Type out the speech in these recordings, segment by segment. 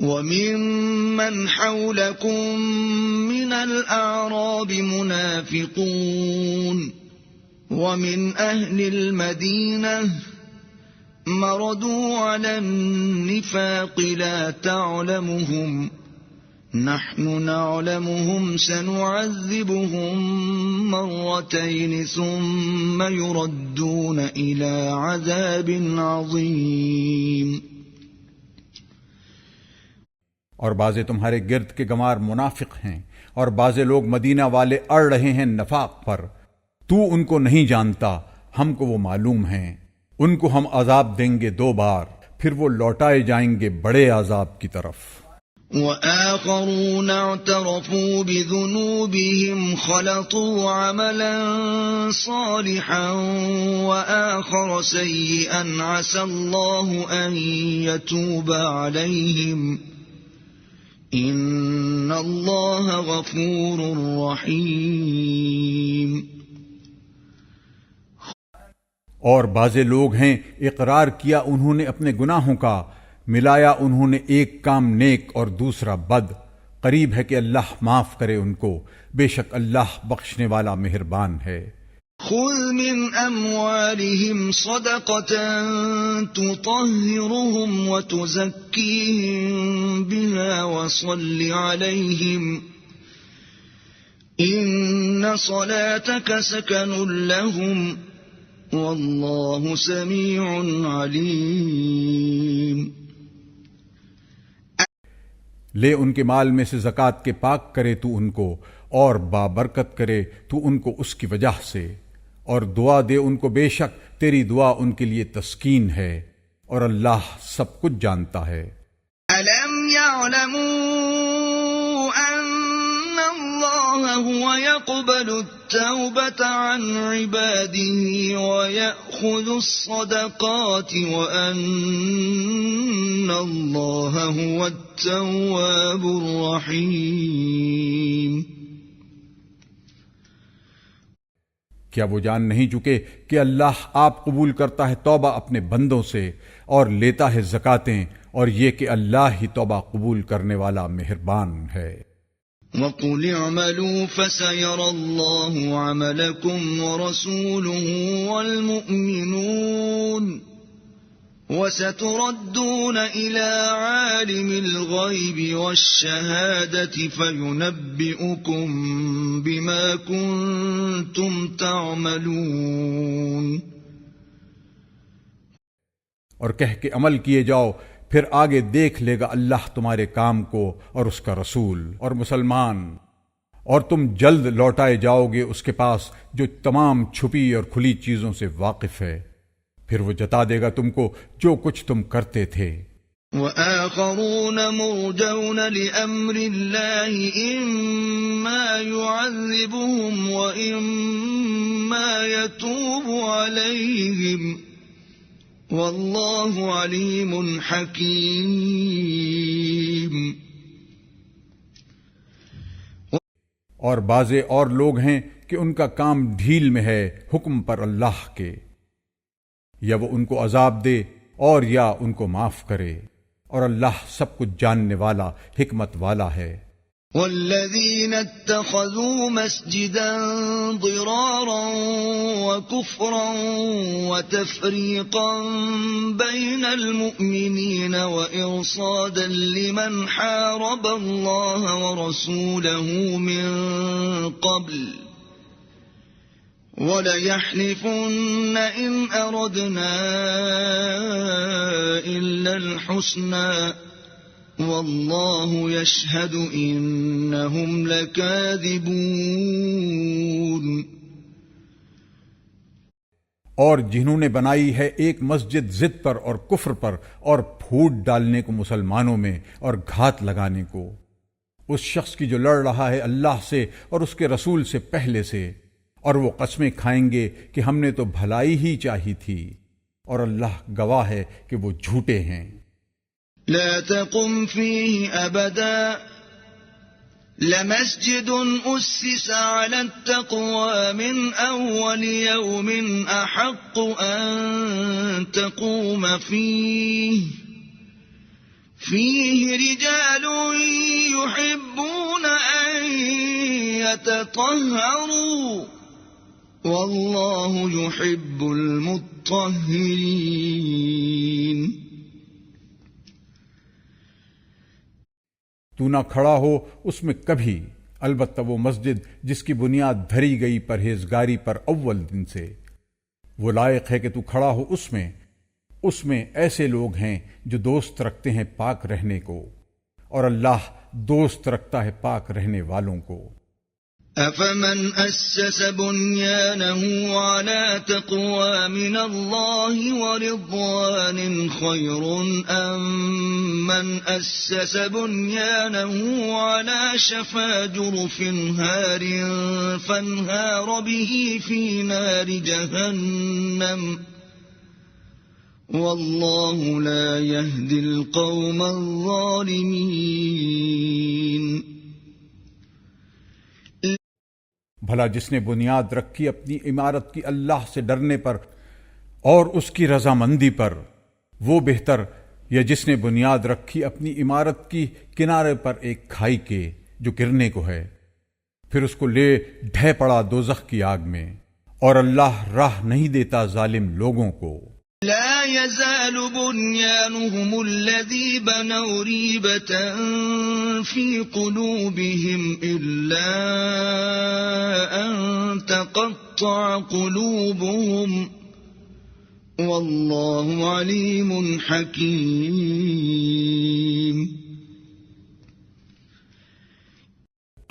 وَمِمَّنْ حَوْلَكُمْ مِنَ الْأَعْرَابِ مُنَافِقُونَ وَمِنْ أَهْلِ الْمَدِينَةِ مَرَدُوا عَلَى النِّفَاقِ لَا تَعْلَمُهُمْ نَحْنُ نَعْلَمُهُمْ سَنُعَذِّبُهُمْ مَرَّتَيْنِ ثُمَّ يُرَدُّونَ إِلَى عَذَابٍ عَظِيمٍ۔ اور بعضے تمہارے گرد کے گمار منافق ہیں، اور بعضے لوگ مدینہ والے اڑ رہے ہیں نفاق پر۔ تو ان کو نہیں جانتا، ہم کو وہ معلوم ہیں۔ ان کو ہم عذاب دیں گے 2 بار، پھر وہ لوٹائے جائیں گے بڑے عذاب کی طرف۔ وَآخَرُونَ اعْتَرَفُوا بِذُنُوبِهِمْ خَلَطُوا عَمَلًا صَالِحًا وَآخَرَ سَيِّئًا عَسَى اللَّهُ أَن يَتُوبَ عَلَيْهِمْ إِنَّ اللَّهَ غَفُورٌ رَّحِيمٌ۔ اور بعضے لوگ ہیں اقرار کیا انہوں نے اپنے گناہوں کا، ملایا انہوں نے ایک کام نیک اور دوسرا بد، قریب ہے کہ اللہ معاف کرے ان کو، بے شک اللہ بخشنے والا مہربان ہے۔ خُذْ مِنْ أَمْوَالِهِمْ صَدَقَةً تُطَهِّرُهُمْ وَتُزَكِّيهِمْ بِهَا وَصَلِّ عَلَيْهِمْ إِنَّ صَلَاتَكَ سَكَنٌ لَهُمْ وَاللَّهُ سَمِيعٌ عَلِيمٌ۔ لے ان کے مال میں سے زکوٰۃ کے پاک کرے تو ان کو، اور بابرکت کرے تو ان کو اس کی وجہ سے، اور دعا دے ان کو، بے شک تیری دعا ان کے لیے تسکین ہے، اور اللہ سب کچھ جانتا ہے۔ أَلَمْ يَعْلَمُوا أَنَّ اللَّهَ هُوَ يَقْبَلُ التَّوْبَةَ عَنْ عِبَادِهِ وَيَأْخُذُ الصَّدَقَاتِ وَأَنَّ اللَّهَ هُوَ التَّوَّابُ الرَّحِيمُ۔ کیا وہ جان نہیں چکے کہ اللہ آپ قبول کرتا ہے توبہ اپنے بندوں سے اور لیتا ہے زکاتیں، اور یہ کہ اللہ ہی توبہ قبول کرنے والا مہربان ہے۔ وَقُلِ اعْمَلُوا فَسَيَرَى اللَّهُ عَمَلَكُمْ وَرَسُولُهُ وَالْمُؤْمِنُونَ وَسَتُرَدُّونَ إِلَى عَالِمِ الْغَيْبِ وَالشَّهَادَةِ فَيُنَبِّئُكُم بِمَا كُنتُمْ تَعْمَلُونَ۔ اور کہہ کے عمل کیے جاؤ، پھر آگے دیکھ لے گا اللہ تمہارے کام کو اور اس کا رسول اور مسلمان، اور تم جلد لوٹائے جاؤ گے اس کے پاس جو تمام چھپی اور کھلی چیزوں سے واقف ہے، پھر وہ جتا دے گا تم کو جو کچھ تم کرتے تھے۔ وَآخَرُونَ مُرْجَوْنَ لِأَمْرِ اللَّهِ إِمَّا يُعَذِّبُهُمْ وَإِمَّا يَتُوبُ عَلَيْهِمْ وَاللَّهُ عَلِيمٌ حَكِيمٌ۔ اور بعضے اور لوگ ہیں کہ ان کا کام ڈھیل میں ہے حکم پر اللہ کے، یا وہ ان کو عذاب دے اور یا ان کو معاف کرے، اور اللہ سب کچھ جاننے والا حکمت والا ہے۔ والذين اتخذوا مسجدا ضرارا وكفرا وتفريقا بين المؤمنين وإرصادا لمن حارب الله ورسوله من قبل وَلَيَحْلِفُنَّ إِنْ أَرَدْنَا إِلَّا الْحُسْنَى وَاللَّهُ يَشْهَدُ إِنَّهُمْ لَكَاذِبُونَ۔ اور جنہوں نے بنائی ہے ایک مسجد ضد پر اور کفر پر اور پھوٹ ڈالنے کو مسلمانوں میں اور گھات لگانے کو، اس شخص کی جو لڑ رہا ہے اللہ سے اور اس کے رسول سے پہلے سے، اور وہ قسمیں کھائیں گے کہ ہم نے تو بھلائی ہی چاہی تھی، اور اللہ گواہ ہے کہ وہ جھوٹے ہیں۔ لا تقم فيه أبدا لمسجد أسس على التقوى من أول يوم أحق أن تقوم فيه رجال يحبون أن يتطهروا والله يحب المطهرين. تو نہ کھڑا ہو اس میں کبھی، البتہ وہ مسجد جس کی بنیاد دھری گئی پرہیزگاری پر اول دن سے، وہ لائق ہے کہ تو کھڑا ہو اس میں ایسے لوگ ہیں جو دوست رکھتے ہیں پاک رہنے کو، اور اللہ دوست رکھتا ہے پاک رہنے والوں کو. أفمن أسس بنيانه على تقوى من الله ورضوان خير أم من أسس بنيانه على شفا جرف هار فانهار به في نار جهنم والله لا يهدي القوم الظالمين. بھلا جس نے بنیاد رکھی اپنی عمارت کی اللہ سے ڈرنے پر اور اس کی رضامندی پر، وہ بہتر، یا جس نے بنیاد رکھی اپنی عمارت کی کنارے پر ایک کھائی کے جو گرنے کو ہے، پھر اس کو لے ڈھہ پڑا دوزخ کی آگ میں، اور اللہ راہ نہیں دیتا ظالم لوگوں کو. لا يزال بنيانهم الذي بنوا ريبة في قلوبهم إلا أن تقطع قلوبهم والله عليم حكيم.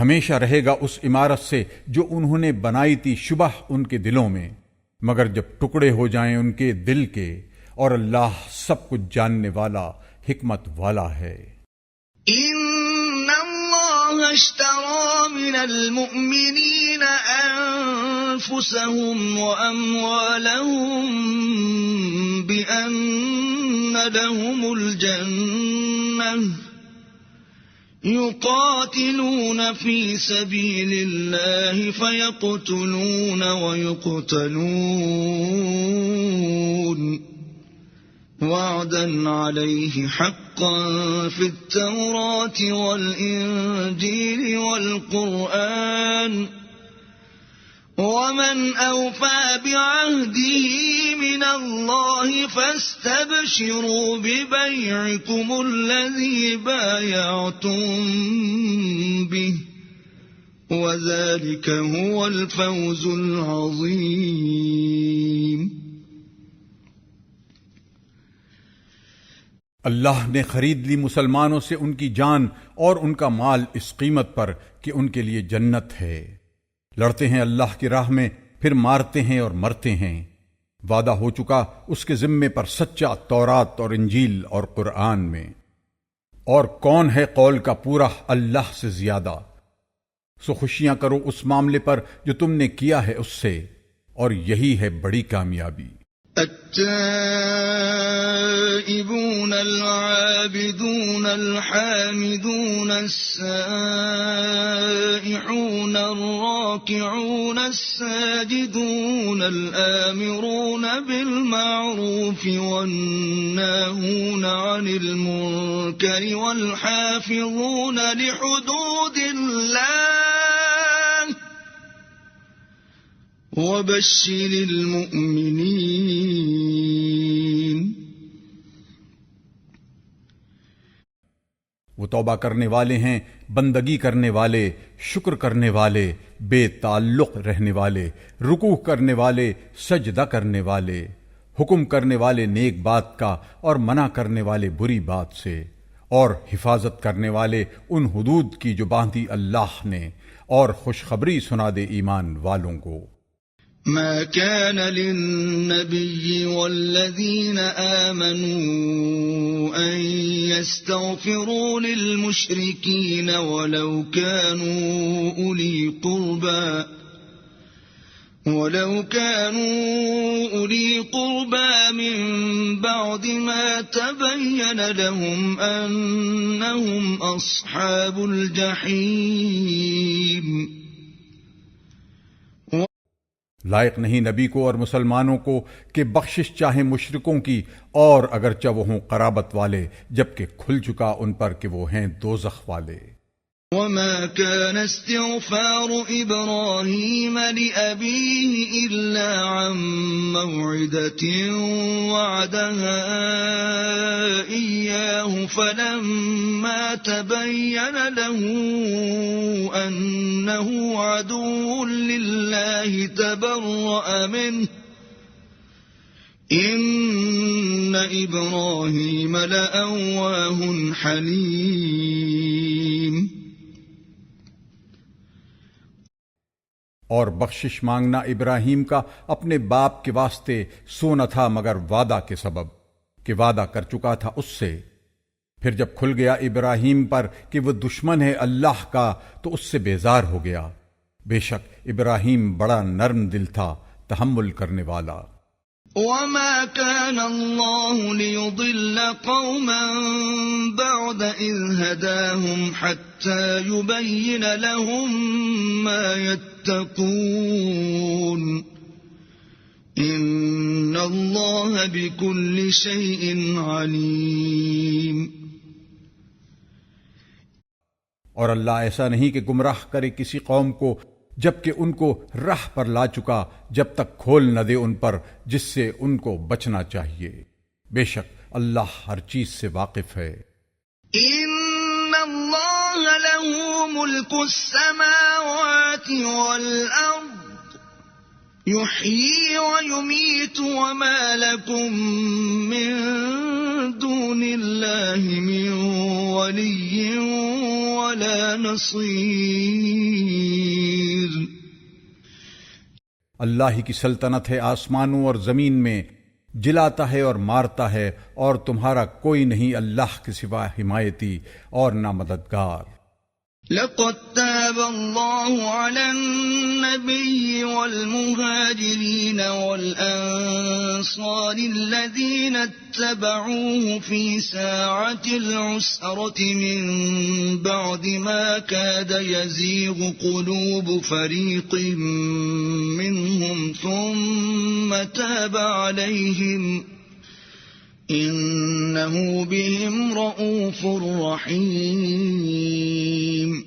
ہمیشہ رہے گا اس عمارت سے جو انہوں نے بنائی تھی شبہ ان کے دلوں میں، مگر جب ٹکڑے ہو جائیں ان کے دل کے، اور اللہ سب کچھ جاننے والا، حکمت والا ہے. ان اللہ اشترى من المؤمنین انفسهم واموالهم بان لهم الجنة يقاتلون في سبيل الله فيقتلون ويقتلون وعدا عليه حقا في التوراة والإنجيل والقرآن ومن أوفى بعهده من الله فاستبشروا ببيعكم الذي بايعتم به وذلك هو الفوز العظيم. اللہ نے خرید لی مسلمانوں سے ان کی جان اور ان کا مال اس قیمت پر کہ ان کے لیے جنت ہے. لڑتے ہیں اللہ کی راہ میں، پھر مارتے ہیں اور مرتے ہیں. وعدہ ہو چکا اس کے ذمے پر سچا تورات اور انجیل اور قرآن میں. اور کون ہے قول کا پورا اللہ سے زیادہ؟ سو خوشیاں کرو اس معاملے پر جو تم نے کیا ہے اس سے، اور یہی ہے بڑی کامیابی. التائبون العابدون الحامدون السائحون الراكعون الساجدون الآمرون بالمعروف والناهون عن المنكر والحافظون لحدود الله وبشر المؤمنین. وہ توبہ کرنے والے ہیں، بندگی کرنے والے، شکر کرنے والے، بے تعلق رہنے والے، رکوع کرنے والے، سجدہ کرنے والے، حکم کرنے والے نیک بات کا اور منع کرنے والے بری بات سے، اور حفاظت کرنے والے ان حدود کی جو باندھی اللہ نے، اور خوشخبری سنا دے ایمان والوں کو. ما كان للنبي والذين آمنوا أن يستغفروا للمشركين ولو كانوا أولي قربى من بعد ما تبين لهم أنهم أصحاب الجحيم. لائق نہیں نبی کو اور مسلمانوں کو کہ بخشش چاہیں مشرکوں کی، اور اگرچہ وہ ہوں قرابت والے، جبکہ کھل چکا ان پر کہ وہ ہیں دوزخ والے۔ وما كان استغفار إبراهيم لأبيه إلا عن موعدة وعدها إياه فلما تبين له أنه عدو لله تبرأ منه إن إبراهيم لأواه حليم۔ اور بخشش مانگنا ابراہیم کا اپنے باپ کے واسطے سو نہ تھا مگر وعدہ کے سبب کہ وعدہ کر چکا تھا اس سے۔ پھر جب کھل گیا ابراہیم پر کہ وہ دشمن ہے اللہ کا تو اس سے بیزار ہو گیا۔ بے شک ابراہیم بڑا نرم دل تھا، تحمل کرنے والا۔ وما كان الله ليضل قوما بعد إذ هداهم حتى يبين لهم ما يتقون إن الله بكل شيء عليم۔ اور اللہ ایسا نہیں کہ گمراہ کرے کسی قوم کو جبکہ ان کو راہ پر لا چکا، جب تک کھول نہ دے ان پر جس سے ان کو بچنا چاہیے۔ بے شک اللہ ہر چیز سے واقف ہے۔ ان اللہ له ملک السماوات والارض يحيي ويميت وما لكم من دون الله من ولي ولا نصير۔ اللہ ہی کی سلطنت ہے آسمانوں اور زمین میں، جلاتا ہے اور مارتا ہے، اور تمہارا کوئی نہیں اللہ کے سوا حمایتی اور نہ مددگار۔ لقد تاب الله على النبي والمهاجرين والأنصار الذين اتبعوه في ساعة العسرة من بعد ما كاد يزيغ قلوب فريق منهم ثم تاب عليهم إنه بهم رؤوف رحيم۔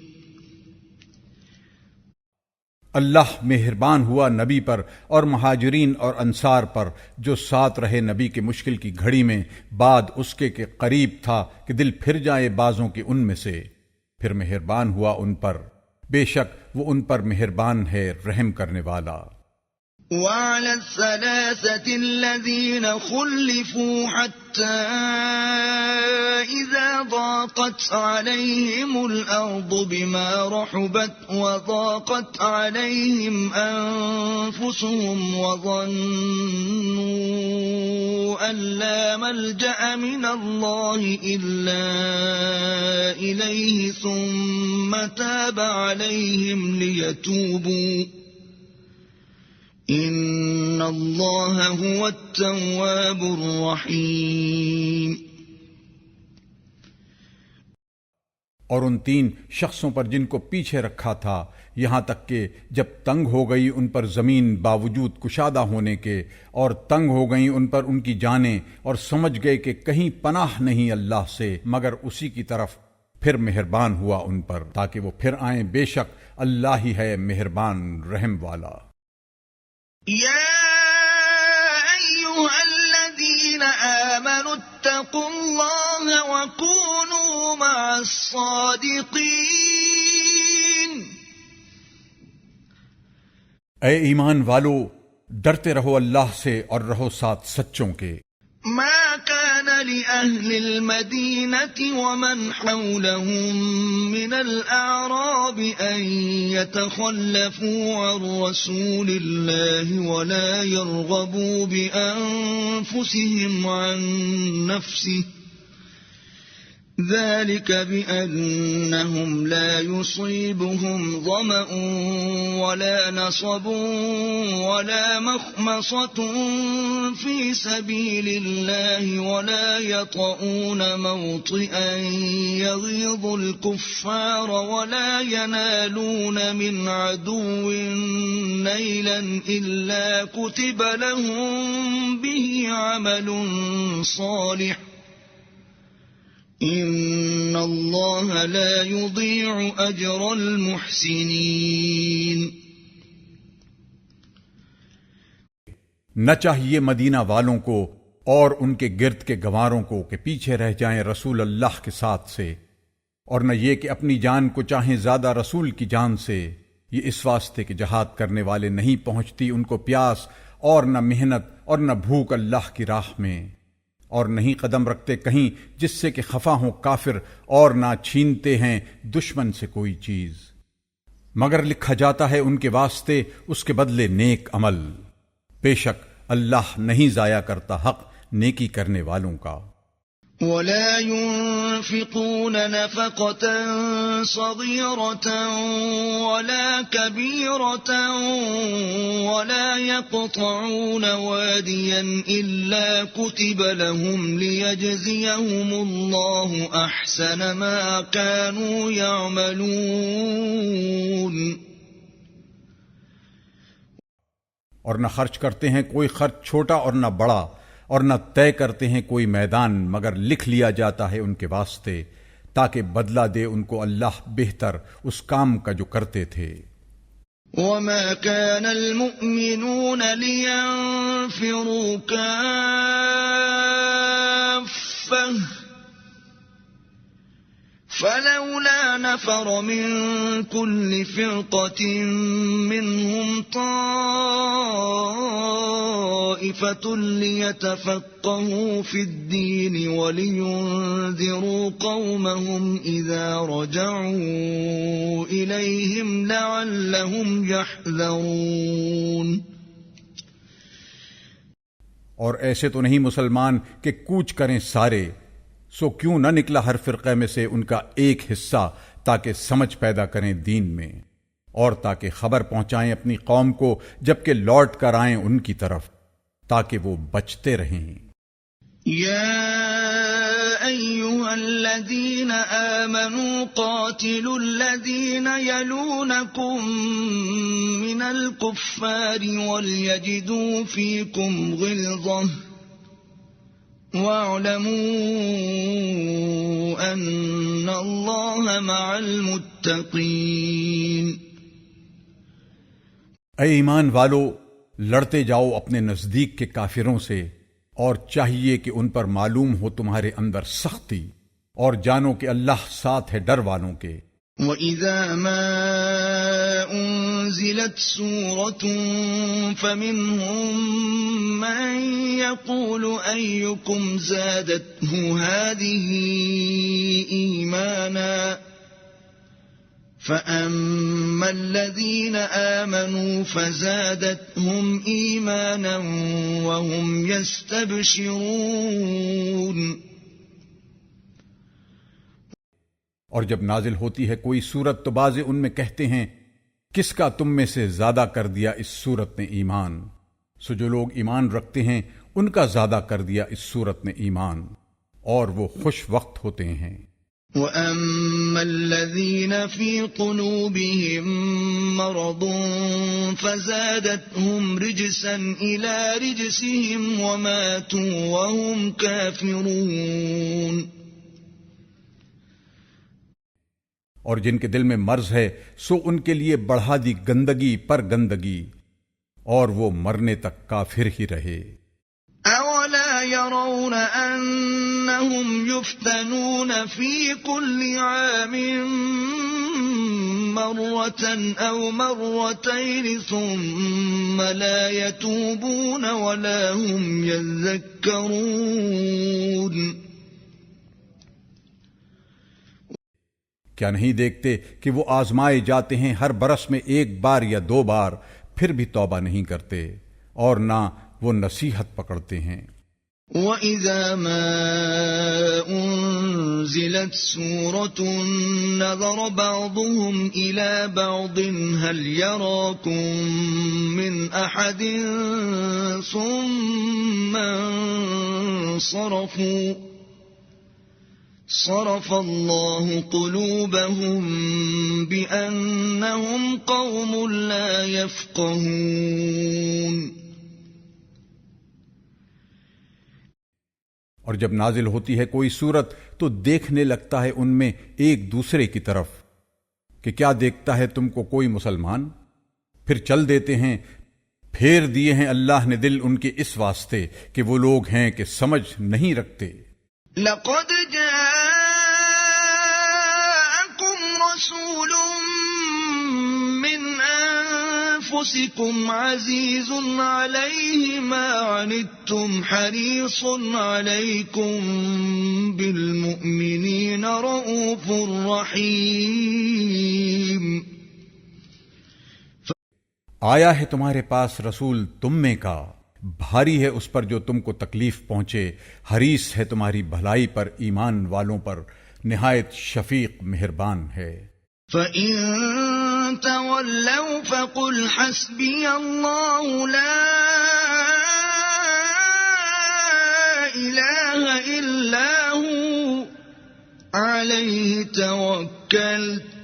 اللہ مہربان ہوا نبی پر اور مہاجرین اور انصار پر جو ساتھ رہے نبی کے مشکل کی گھڑی میں، بعد اس کے کہ قریب تھا کہ دل پھر جائے بازوں کی ان میں سے، پھر مہربان ہوا ان پر، بے شک وہ ان پر مہربان ہے رحم کرنے والا۔ وعلى الثلاثة الذين خلفوا حتى إذا ضاقت عليهم الأرض بما رحبت وضاقت عليهم أنفسهم وظنوا أن لا ملجأ من الله إلا إليه ثم تاب عليهم ليتوبوا ان اللہ هو التواب الرحیم۔ اور ان تین شخصوں پر جن کو پیچھے رکھا تھا، یہاں تک کہ جب تنگ ہو گئی ان پر زمین باوجود کشادہ ہونے کے، اور تنگ ہو گئیں ان پر ان کی جانیں، اور سمجھ گئے کہ کہیں پناہ نہیں اللہ سے مگر اسی کی طرف، پھر مہربان ہوا ان پر تاکہ وہ پھر آئیں، بے شک اللہ ہی ہے مہربان رحم والا۔ يا أيها الذين آمنوا اتقوا الله وكونوا مع الصادقين۔ اے ایمان والو، ڈرتے رہو اللہ سے اور رہو ساتھ سچوں کے۔ ما كان لأهل المدينة ومن حولهم من الأعراب أن يتخلفوا عن رسول الله ولا يرغبوا بأنفسهم عن نفسه ذلك بأنهم لا يصيبهم ظمأ ولا نصب ولا مخمصة في سبيل الله ولا يطؤون موطئا يغيظ الكفار ولا ينالون من عدو نيلا إلا كتب لهم به عمل صالح ان اللہ لا یضیع اجر المحسنین۔ نہ چاہیے مدینہ والوں کو اور ان کے گرد کے گواروں کو کہ پیچھے رہ جائیں رسول اللہ کے ساتھ سے، اور نہ یہ کہ اپنی جان کو چاہیں زیادہ رسول کی جان سے، یہ اس واسطے کہ جہاد کرنے والے نہیں پہنچتی ان کو پیاس اور نہ محنت اور نہ بھوک اللہ کی راہ میں، اور نہیں قدم رکھتے کہیں جس سے کہ خفا ہوں کافر، اور نہ چھینتے ہیں دشمن سے کوئی چیز، مگر لکھا جاتا ہے ان کے واسطے اس کے بدلے نیک عمل، بے شک اللہ نہیں ضائع کرتا حق نیکی کرنے والوں کا۔ ولا ينفقون نفقة صغيرة ولا كبيرة ولا يقطعون واديا إلا كتب لهم ليجزيهم الله أحسن ما كانوا يعملون۔ اور نہ خرچ کرتے ہیں کوئی خرچ چھوٹا اور نہ بڑا، اور نہ طے کرتے ہیں کوئی میدان مگر لکھ لیا جاتا ہے ان کے واسطے تاکہ بدلہ دے ان کو اللہ بہتر اس کام کا جو کرتے تھے۔ وما كان المؤمنون لينفروا كافة فلولا نفر من كل فرقة منهم طائفة ليتفقهوا في الدين ولينذروا قومهم إذا رجعوا إليهم لعلهم يحذرون۔ اور ایسے تو نہیں مسلمان کہ کوچ کریں سارے، سو کیوں نہ نکلا ہر فرقے میں سے ان کا ایک حصہ تاکہ سمجھ پیدا کریں دین میں، اور تاکہ خبر پہنچائیں اپنی قوم کو جبکہ لوٹ کر آئیں ان کی طرف تاکہ وہ بچتے رہیں۔ یا ایھا الذین آمنوا قاتلوا الذین یلونکم من الکفار ولیجدوا فیکم غلظہ وَاعْلَمُوا أَنَّ اللَّهَ مَعَ الْمُتَّقِينَ۔ اے ایمان والو، لڑتے جاؤ اپنے نزدیک کے کافروں سے، اور چاہیے کہ ان پر معلوم ہو تمہارے اندر سختی، اور جانو کہ اللہ ساتھ ہے ڈر والوں کے۔ وَإِذَا مَا أُنزِلَتْ سُورَةٌ فَمِنْهُمْ مَنْ يَقُولُ أَيُّكُمْ زَادَتْهُ هَذِهِ إِيمَانًا فَأَمَّا الَّذِينَ آمَنُوا فَزَادَتْهُمْ إِيمَانًا وَهُمْ يَسْتَبْشِرُونَ۔ اور جب نازل ہوتی ہے کوئی سورت تو بعض ان میں کہتے ہیں کس کا تم میں سے زیادہ کر دیا اس سورت نے ایمان، سو جو لوگ ایمان رکھتے ہیں ان کا زیادہ کر دیا اس سورت نے ایمان، اور وہ خوش وقت ہوتے ہیں۔ وَأَمَّا الَّذِينَ فِي قُلُوبِهِم مَّرَضٌ فَزَادَتْهُمْ رِجْسًا إِلَى رِجْسِهِمْ وَمَاتُوا وَهُمْ كَافِرُونَ۔ اور جن کے دل میں مرض ہے سو ان کے لیے بڑھا دی گندگی پر گندگی، اور وہ مرنے تک کافر ہی رہے۔ أَوَلَا يَرَوْنَ أَنَّهُمْ يُفْتَنُونَ فِي كُلِّ عَامٍ مَّرَّةً أَوْ مَرَّتَيْنِ ثُمَّ لَا يَتُوبُونَ وَلَا هُمْ يَذَّكَّرُونَ۔ کیا نہیں دیکھتے کہ وہ آزمائے جاتے ہیں ہر برس میں ایک بار یا دو بار، پھر بھی توبہ نہیں کرتے اور نہ وہ نصیحت پکڑتے ہیں۔ وَإِذَا مَا أُنزِلَتْ سُورَةٌ نَظَرَ بَعْضُهُمْ إِلَى بَعْضٍ هَلْ يَرَاكُمْ مِنْ أَحَدٍ ثُمَّ انصَرَفُوا صَرَفَ اللَّهُ قُلُوبَهُمْ بِأَنَّهُمْ قَوْمٌ لَا يَفْقَهُونَ۔ اور جب نازل ہوتی ہے کوئی صورت تو دیکھنے لگتا ہے ان میں ایک دوسرے کی طرف کہ کیا دیکھتا ہے تم کو کوئی مسلمان، پھر چل دیتے ہیں۔ پھیر دیے ہیں اللہ نے دل ان کے اس واسطے کہ وہ لوگ ہیں کہ سمجھ نہیں رکھتے۔ لَقَدْ جَاءَكُمْ رَسُولٌ مِّنْ أَنفُسِكُمْ عَزِيزٌ عَلَيْهِ مَا عَنِتُّمْ حَرِيصٌ عَلَيْكُمْ بِالْمُؤْمِنِينَ رَءُوفٌ رَحِيمٌ۔ آیا ہے تمہارے پاس رسول تم میں کا، بھاری ہے اس پر جو تم کو تکلیف پہنچے، حریص ہے تمہاری بھلائی پر، ایمان والوں پر نہایت شفیق مہربان ہے۔ فَإِن تَوَلَّوْا فَقُلْ حَسْبِيَ اللَّهُ لَا إِلَٰهَ إِلَّا هُوَ عَلَيْهِ تَوَكَّلْتُ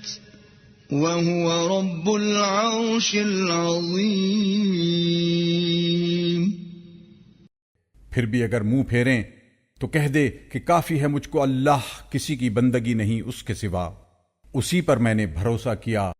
وَهُوَ رَبُّ الْعَرْشِ الْعَظِيمِ۔ پھر بھی اگر منہ پھیریں تو کہہ دے کہ کافی ہے مجھ کو اللہ، کسی کی بندگی نہیں اس کے سوا، اسی پر میں نے بھروسہ کیا